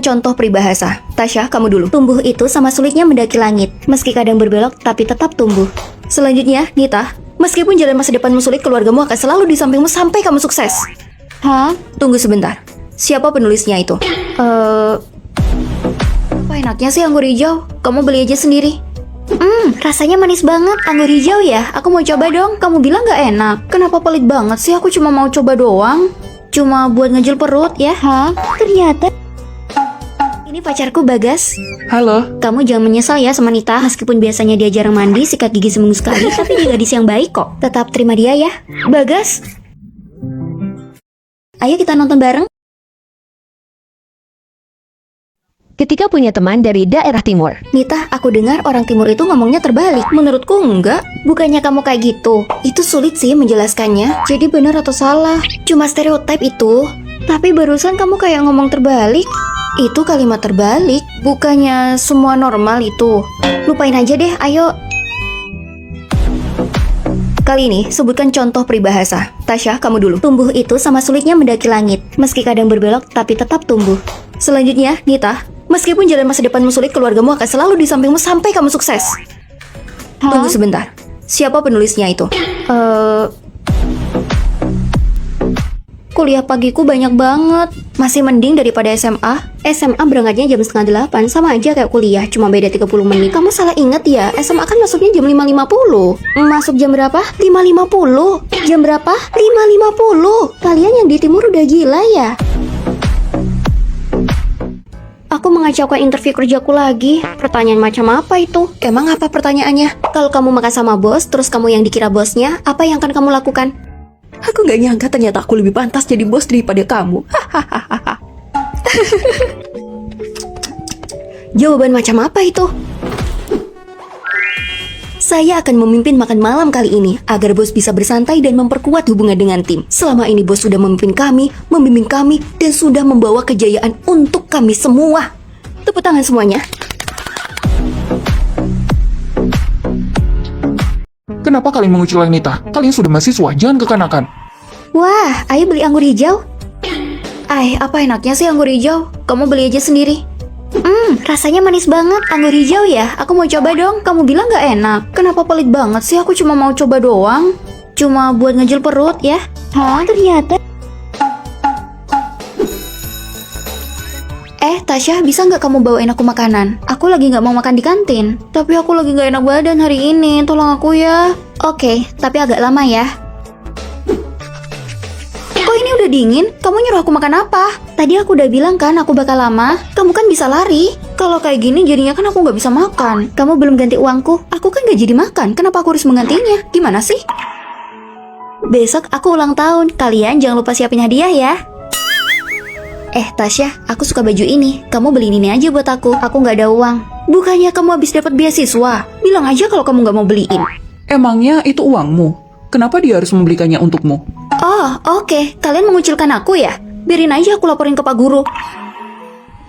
Contoh peribahasa. Tasya, kamu dulu. Tumbuh itu sama sulitnya mendaki langit. Meski kadang berbelok, tapi tetap tumbuh. Selanjutnya, Nita. Meskipun jalan masa depanmu sulit, keluargamu akan selalu di sampingmu sampai kamu sukses. Hah? Tunggu sebentar. Siapa penulisnya itu? Apa enaknya sih anggur hijau? Kamu beli aja sendiri. Rasanya manis banget. Anggur hijau ya? Aku mau coba dong. Kamu bilang gak enak. Kenapa pelit banget sih? Aku cuma mau coba doang. Cuma buat ngejel perut ya? Hah? Ternyata ini pacarku, Bagas. Halo. Kamu jangan menyesal ya sama Nita. Meskipun biasanya dia jarang mandi, sikat gigi seminggu sekali, tapi dia gadis yang baik kok. Tetap terima dia ya. Bagas, ayo kita nonton bareng. Ketika punya teman dari daerah timur. Nita, aku dengar orang timur itu ngomongnya terbalik. Menurutku enggak. Bukannya kamu kayak gitu. Itu sulit sih menjelaskannya. Jadi benar atau salah? Cuma stereotip itu. Tapi barusan kamu kayak ngomong terbalik. Itu kalimat terbalik. Bukannya semua normal itu. Lupain aja deh, ayo. Kali ini, sebutkan contoh peribahasa. Tasya, kamu dulu. Tumbuh itu sama sulitnya mendaki langit. Meski kadang berbelok, tapi tetap tumbuh. Selanjutnya, Nita. Meskipun jalan masa depanmu sulit, keluargamu akan selalu di sampingmu sampai kamu sukses. Tunggu sebentar. Siapa penulisnya itu? Kuliah pagiku banyak banget. Masih mending daripada SMA. SMA berangkatnya jam 7:30. Sama aja kayak kuliah, cuma beda 30 menit. Kamu salah inget ya? SMA kan masuknya jam 5.50. Masuk jam berapa? 5.50. Jam berapa? 5.50. Kalian yang di timur udah gila ya? Aku mengacaukan interview kerjaku lagi. Pertanyaan macam apa itu? Emang apa pertanyaannya? Kalau kamu makan sama bos, terus kamu yang dikira bosnya, apa yang akan kamu lakukan? Aku gak nyangka ternyata aku lebih pantas jadi bos daripada kamu. Jawaban macam apa itu? Saya akan memimpin makan malam kali ini agar bos bisa bersantai dan memperkuat hubungan dengan tim. Selama ini bos sudah memimpin kami, membimbing kami, dan sudah membawa kejayaan untuk kami semua. Tepuk tangan semuanya. Kenapa kalian mengucilkan Nita? Kalian sudah mahasiswa, jangan kekanakan. Wah, ayo beli anggur hijau. Apa enaknya sih anggur hijau? Kamu beli aja sendiri. Rasanya manis banget. Anggur hijau ya? Aku mau coba dong. Kamu bilang gak enak. Kenapa pelit banget sih? Aku cuma mau coba doang. Cuma buat ngejel perut ya. Hah? Ternyata. Tasya, bisa nggak kamu bawain aku makanan? Aku lagi nggak mau makan di kantin. Tapi aku lagi nggak enak badan hari ini. Tolong aku ya. Oke, tapi agak lama ya. Kok ini udah dingin? Kamu nyuruh aku makan apa? Tadi aku udah bilang kan aku bakal lama. Kamu kan bisa lari. Kalau kayak gini jadinya kan aku nggak bisa makan. Kamu belum ganti uangku. Aku kan nggak jadi makan. Kenapa aku harus menggantinya? Gimana sih? Besok aku ulang tahun. Kalian jangan lupa siapin hadiah ya. Tasya, aku suka baju ini. Kamu beliin ini aja buat aku. Aku nggak ada uang. Bukannya kamu habis dapat beasiswa? Bilang aja kalau kamu nggak mau beliin. Emangnya itu uangmu? Kenapa dia harus membelikannya untukmu? Oh, oke. Kalian mengucilkan aku ya? Biarin aja aku laporin ke Pak Guru.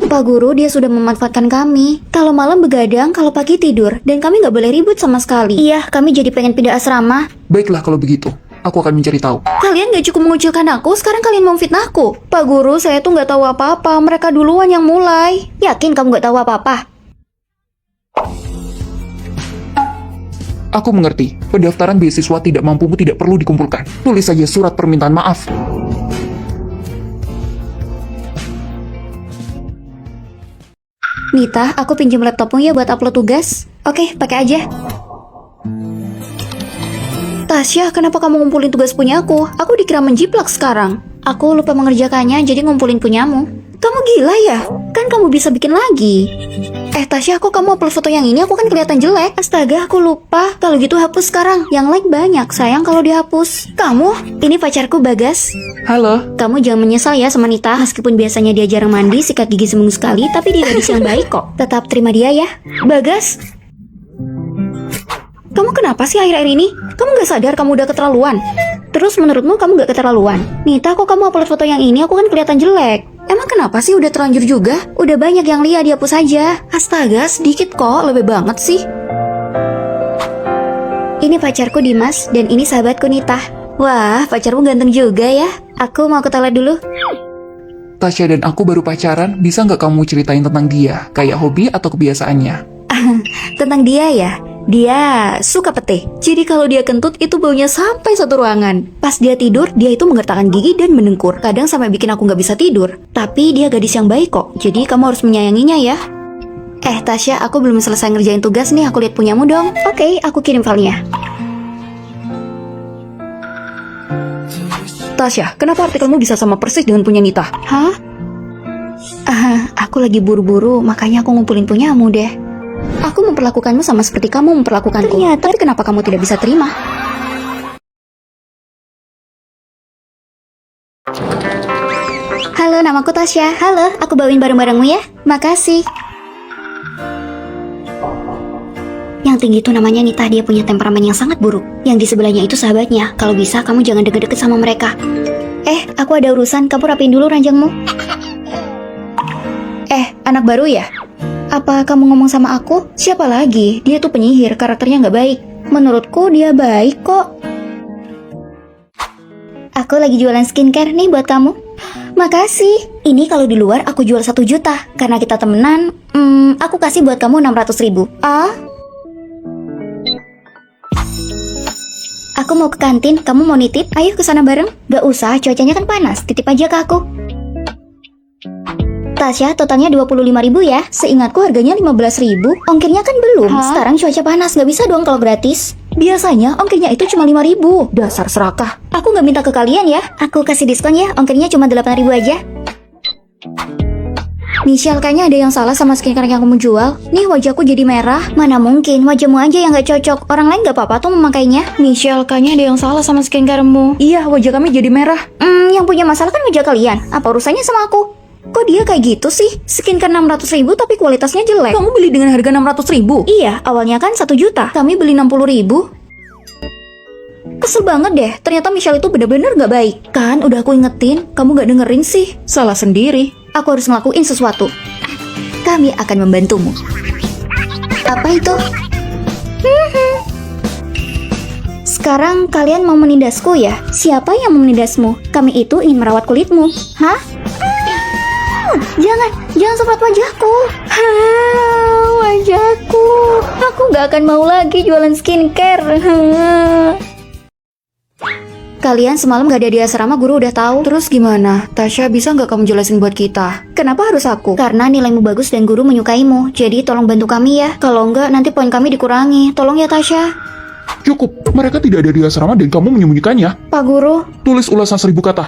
Pak Guru, dia sudah memanfaatkan kami. Kalau malam begadang, kalau pagi tidur. Dan kami nggak boleh ribut sama sekali. Iya, kami jadi pengen pindah asrama. Baiklah kalau begitu. Aku akan mencari tahu. Kalian gak cukup mengucilkan aku, sekarang kalian mau fitnahku. Pak Guru, saya tuh gak tahu apa-apa. Mereka duluan yang mulai. Yakin kamu gak tahu apa-apa? Aku mengerti. Pendaftaran beasiswa tidak mampumu tidak perlu dikumpulkan. Tulis saja surat permintaan maaf. Nita, aku pinjam laptopmu ya buat upload tugas. Oke, pakai aja. Tasya, kenapa kamu ngumpulin tugas punya aku? Aku dikira menjiplak sekarang. Aku lupa mengerjakannya, jadi ngumpulin punyamu. Kamu gila ya? Kan kamu bisa bikin lagi. Tasya, kok kamu upload foto yang ini? Aku kan kelihatan jelek. Astaga, aku lupa. Kalau gitu hapus sekarang. Yang like banyak, sayang kalau dihapus. Kamu? Ini pacarku, Bagas. Halo. Kamu jangan menyesal ya sama Nita. Meskipun biasanya dia jarang mandi, sikat gigi seminggu sekali, tapi dia gadis yang baik kok. Tetap terima dia ya. Bagas. Kamu kenapa sih akhir-akhir ini? Kamu gak sadar kamu udah keterlaluan? Terus menurutmu kamu gak keterlaluan? Nita, kok kamu upload foto yang ini? Aku kan kelihatan jelek. Emang kenapa sih? Udah terlanjur juga? Udah banyak yang lihat, dihapus aja. Astaga, sedikit kok. Lebih banget sih. Ini pacarku Dimas, dan ini sahabatku Nita. Wah, pacarmu ganteng juga ya. Aku mau ke toilet dulu. Tasya dan aku baru pacaran, bisa nggak kamu ceritain tentang dia? Kayak hobi atau kebiasaannya? Tentang dia ya, dia suka pete. Jadi kalau dia kentut itu baunya sampai satu ruangan. Pas dia tidur, dia itu menggertakkan gigi dan mendengkur. Kadang sampai bikin aku nggak bisa tidur. Tapi dia gadis yang baik kok, jadi kamu harus menyayanginya ya. Tasya, aku belum selesai ngerjain tugas nih, aku lihat punyamu dong. Oke, aku kirim filenya. Tasya, kenapa artikelmu bisa sama persis dengan punya Nita? Hah? Aku lagi buru-buru, makanya aku ngumpulin punyamu deh. Aku memperlakukanmu sama seperti kamu memperlakukanku. Ternyata, tapi kenapa kamu tidak bisa terima? Halo, namaku Tasya. Halo, aku bawain barang-barangmu ya. Makasih. Yang tinggi itu namanya Nita, dia punya temperamen yang sangat buruk. Yang di sebelahnya itu sahabatnya. Kalau bisa, kamu jangan deket-deket sama mereka. Aku ada urusan, kamu rapiin dulu ranjangmu. Anak baru ya? Apa kamu ngomong sama aku? Siapa lagi? Dia tuh penyihir, karakternya nggak baik. Menurutku dia baik kok. Aku lagi jualan skincare nih buat kamu. Makasih. Ini kalau di luar aku jual 1 juta. Karena kita temenan, aku kasih buat kamu 600.000. Aku mau ke kantin, kamu mau nitip? Ayo ke sana bareng. Gak usah, cuacanya kan panas. Titip aja ke aku. Tasya, totalnya 25.000 ya. Seingatku harganya 15.000. Ongkirnya kan belum. Sekarang cuaca panas, gak bisa dong kalau gratis. Biasanya ongkirnya itu cuma 5.000. Dasar serakah. Aku gak minta ke kalian ya. Aku kasih diskon ya, ongkirnya cuma 8.000 aja. Michelle, kayaknya ada yang salah sama skincare yang kamu jual. Nih wajahku jadi merah. Mana mungkin, wajahmu aja yang gak cocok. Orang lain gak apa-apa tuh memakainya. Michelle, kayaknya ada yang salah sama skincaremu. Iya, wajah kami jadi merah. Yang punya masalah kan wajah kalian. Apa urusannya sama aku? Kok dia kayak gitu sih? Skincare 600.000 tapi kualitasnya jelek. Kamu beli dengan harga 600.000? Iya, awalnya kan 1 juta. Kami beli 60.000. Kesel banget deh, ternyata Michelle itu bener-bener gak baik. Kan udah aku ingetin, kamu gak dengerin sih. Salah sendiri. Aku harus ngelakuin sesuatu. Kami akan membantumu. Apa itu? Sekarang kalian mau menindasku ya? Siapa yang mau menindasmu? Kami itu ingin merawat kulitmu. Hah? Jangan semprot wajahku. Wajahku. Aku gak akan mau lagi jualan skincare. Kalian semalam gak ada di asrama, guru udah tahu. Terus gimana? Tasya, bisa nggak kamu jelasin buat kita? Kenapa harus aku? Karena nilaimu bagus dan guru menyukaimu. Jadi tolong bantu kami ya. Kalau enggak nanti poin kami dikurangi. Tolong ya Tasya. Cukup, mereka tidak ada di asrama dan kamu menyembunyikannya. Pak guru. Tulis ulasan 1000 kata.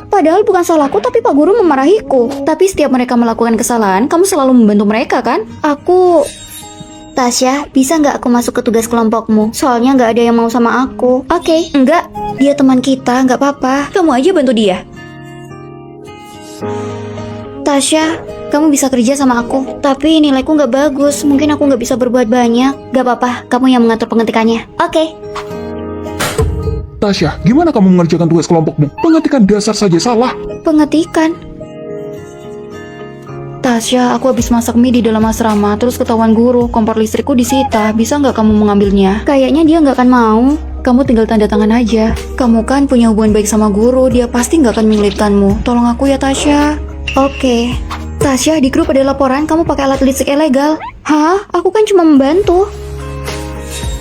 Padahal bukan salahku, tapi Pak Guru memarahiku. Tapi setiap mereka melakukan kesalahan, kamu selalu membantu mereka kan? Tasya, bisa nggak aku masuk ke tugas kelompokmu? Soalnya nggak ada yang mau sama aku. Oke, enggak. Dia teman kita, nggak apa-apa. Kamu aja bantu dia. Tasya, kamu bisa kerja sama aku. Tapi nilaiku nggak bagus. Mungkin aku nggak bisa berbuat banyak. Nggak apa-apa, kamu yang mengatur pengetikannya. Oke. Tasya, gimana kamu mengerjakan tugas kelompokmu? Pengetikan dasar saja salah. Pengetikan? Tasya, aku habis masak mie di dalam asrama, terus ketahuan guru, kompor listrikku disita. Bisa nggak kamu mengambilnya? Kayaknya dia nggak akan mau. Kamu tinggal tanda tangan aja. Kamu kan punya hubungan baik sama guru, dia pasti nggak akan menyulitkanmu. Tolong aku ya Tasya. Oke. Tasya, di grup ada laporan kamu pakai alat listrik ilegal. Hah? Aku kan cuma membantu.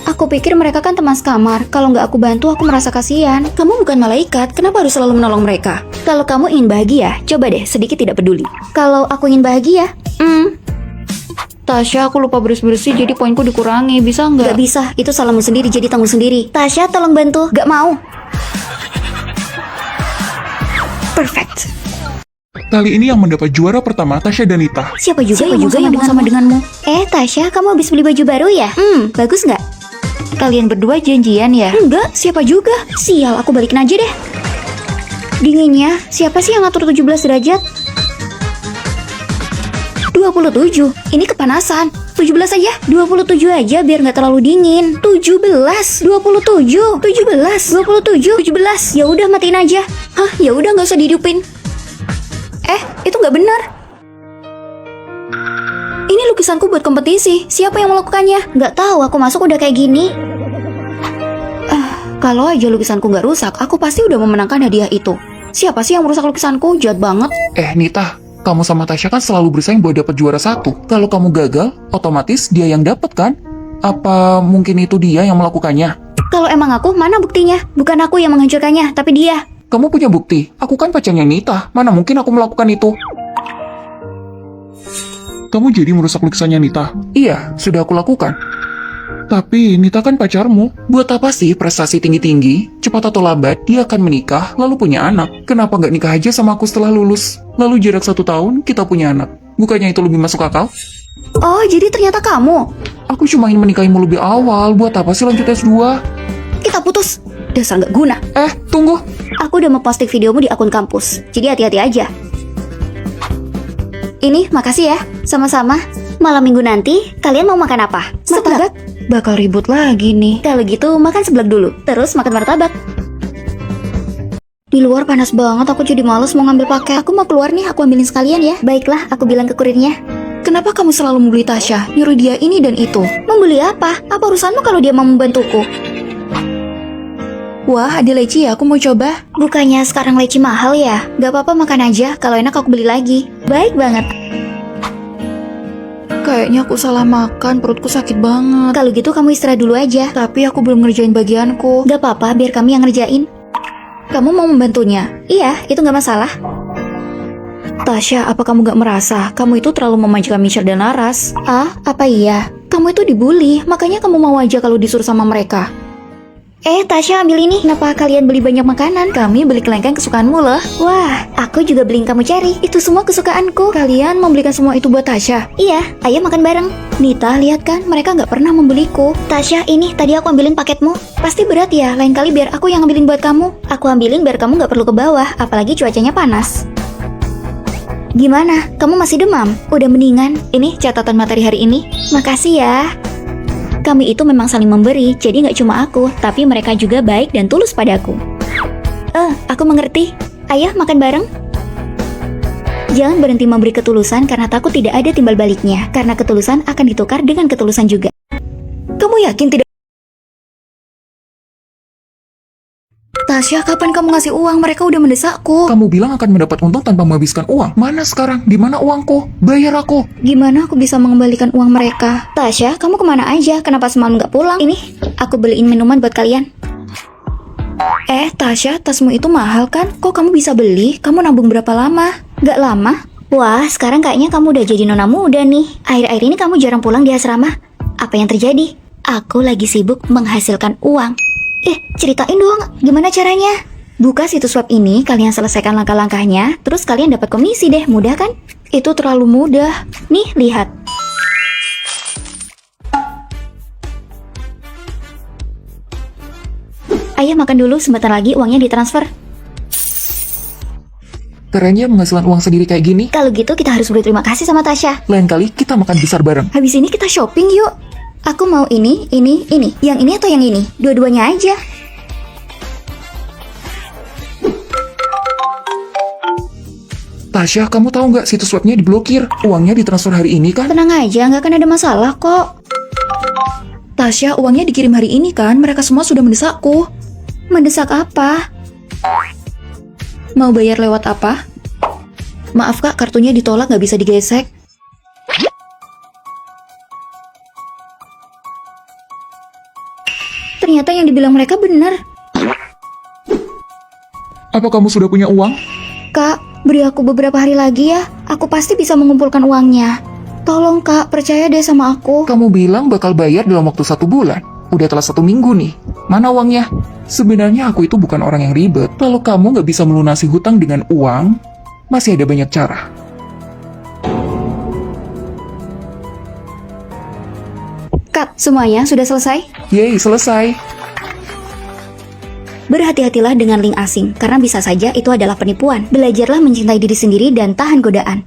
Aku pikir mereka kan teman sekamar. Kalau nggak aku bantu, aku merasa kasihan. Kamu bukan malaikat, kenapa harus selalu menolong mereka? Kalau kamu ingin bahagia, coba deh sedikit tidak peduli. Kalau aku ingin bahagia, Tasya, aku lupa beres-bersih, jadi poinku dikurangi. Bisa nggak? Nggak bisa, itu salahmu sendiri, jadi tanggung sendiri. Tasya, tolong bantu. Nggak mau. Perfect. Kali ini yang mendapat juara pertama Tasya dan Nita. Siapa juga yang mau sama denganmu? Tasya, kamu habis beli baju baru ya? Bagus nggak? Kalian berdua janjian ya? Enggak, siapa juga? Sial, aku balikin aja deh. Dinginnya, siapa sih yang ngatur 17 derajat? 27, ini kepanasan. 17 aja, 27 aja biar nggak terlalu dingin. 17, 27, 17, 27, 17. Ya udah matiin aja. Hah, ya udah nggak usah dihidupin. Itu nggak benar. Ini lukisanku buat kompetisi. Siapa yang melakukannya? Nggak tahu, aku masuk udah kayak gini. Kalau aja lukisanku nggak rusak, aku pasti udah memenangkan hadiah itu. Siapa sih yang merusak lukisanku? Jahat banget. Nita, kamu sama Tasya kan selalu bersaing buat dapat juara 1. Kalau kamu gagal, otomatis dia yang dapat kan? Apa mungkin itu dia yang melakukannya? Kalau emang aku, mana buktinya? Bukan aku yang menghancurkannya, tapi dia. Kamu punya bukti? Aku kan pacarnya Nita. Mana mungkin aku melakukan itu? Kamu jadi merusak lukisannya Nita? Iya, sudah aku lakukan. Tapi Nita kan pacarmu. Buat apa sih prestasi tinggi-tinggi? Cepat atau lambat, dia akan menikah, lalu punya anak. Kenapa nggak nikah aja sama aku setelah lulus? Lalu jarak 1 tahun, kita punya anak. Bukannya itu lebih masuk akal? Oh, jadi ternyata kamu. Aku cuma ingin menikahimu lebih awal. Buat apa sih lanjut S2? Kita putus. Dasar nggak guna. Tunggu. Aku udah memposting videomu di akun kampus. Jadi hati-hati aja. Ini, makasih ya. Sama-sama. Malam minggu nanti, kalian mau makan apa? Seblak? Bakal ribut lagi nih. Kalau gitu, makan seblak dulu. Terus makan martabak. Di luar panas banget, aku jadi males mau ngambil paket. Aku mau keluar nih, aku ambilin sekalian ya. Baiklah, aku bilang ke kurirnya. Kenapa kamu selalu membeli Tasya? Nyuruh dia ini dan itu. Membeli apa? Apa urusanmu kalau dia mau membantuku? Wah, ada leci ya, aku mau coba. Bukannya sekarang leci mahal ya? Gak apa-apa, makan aja. Kalau enak aku beli lagi. Baik banget. Kayaknya aku salah makan, perutku sakit banget. Kalau gitu kamu istirahat dulu aja. Tapi aku belum ngerjain bagianku. Gak apa-apa, biar kami yang ngerjain. Kamu mau membantunya? Iya, itu gak masalah. Tasya, apa kamu gak merasa kamu itu terlalu memanjakan Michelle dan Laras? Ah, apa iya? Kamu itu dibully, makanya kamu mau aja kalau disuruh sama mereka. Tasya, ambil ini. Kenapa kalian beli banyak makanan? Kami beli kelengkeng kesukaanmu loh. Wah, aku juga beli yang kamu cari. Itu semua kesukaanku. Kalian membelikan semua itu buat Tasya? Iya, ayo makan bareng. Nita, lihat kan, mereka nggak pernah membeliku. Tasya, ini tadi aku ambilin paketmu. Pasti berat ya, lain kali biar aku yang ambilin buat kamu. Aku ambilin biar kamu nggak perlu ke bawah, apalagi cuacanya panas. Gimana? Kamu masih demam? Udah mendingan? Ini catatan materi hari ini. Makasih ya. Kami itu memang saling memberi, jadi nggak cuma aku, tapi mereka juga baik dan tulus padaku. Aku mengerti. Ayo makan bareng. Jangan berhenti memberi ketulusan karena takut tidak ada timbal baliknya, karena ketulusan akan ditukar dengan ketulusan juga. Kamu yakin tidak? Tasya, kapan kamu ngasih uang? Mereka udah mendesakku. Kamu bilang akan mendapat untung tanpa menghabiskan uang. Mana sekarang? Di mana uangku? Bayar aku. Gimana aku bisa mengembalikan uang mereka? Tasya, kamu kemana aja? Kenapa semalam nggak pulang? Ini, aku beliin minuman buat kalian. Tasya, tasmu itu mahal kan? Kok kamu bisa beli? Kamu nabung berapa lama? Nggak lama? Wah, sekarang kayaknya kamu udah jadi nona muda nih. Akhir-akhir ini kamu jarang pulang di asrama. Apa yang terjadi? Aku lagi sibuk menghasilkan uang. Ceritain dong, gimana caranya? Buka situs web ini, kalian selesaikan langkah-langkahnya, terus kalian dapat komisi deh, mudah kan? Itu terlalu mudah. Nih, lihat. Ayo makan dulu, sebentar lagi uangnya ditransfer. Kerennya menghasilkan uang sendiri kayak gini. Kalau gitu kita harus berterima kasih sama Tasya. Lain kali kita makan besar bareng. Habis ini kita shopping yuk. Aku mau ini. Yang ini atau yang ini? Dua-duanya aja. Tasya, kamu tahu nggak situs webnya diblokir? Uangnya ditransfer hari ini kan? Tenang aja, nggak akan ada masalah kok. Tasya, uangnya dikirim hari ini kan? Mereka semua sudah mendesakku. Mendesak apa? Mau bayar lewat apa? Maaf kak, kartunya ditolak, nggak bisa digesek. Ternyata yang dibilang mereka benar. Apa kamu sudah punya uang? Kak, beri aku beberapa hari lagi ya. Aku pasti bisa mengumpulkan uangnya. Tolong kak, percaya deh sama aku. Kamu bilang bakal bayar dalam waktu 1 bulan. Udah telah 1 minggu nih. Mana uangnya? Sebenarnya aku itu bukan orang yang ribet. Kalau kamu nggak bisa melunasi hutang dengan uang, masih ada banyak cara. Kak, semuanya sudah selesai? Yeay, selesai. Berhati-hatilah dengan link asing, karena bisa saja itu adalah penipuan. Belajarlah mencintai diri sendiri dan tahan godaan.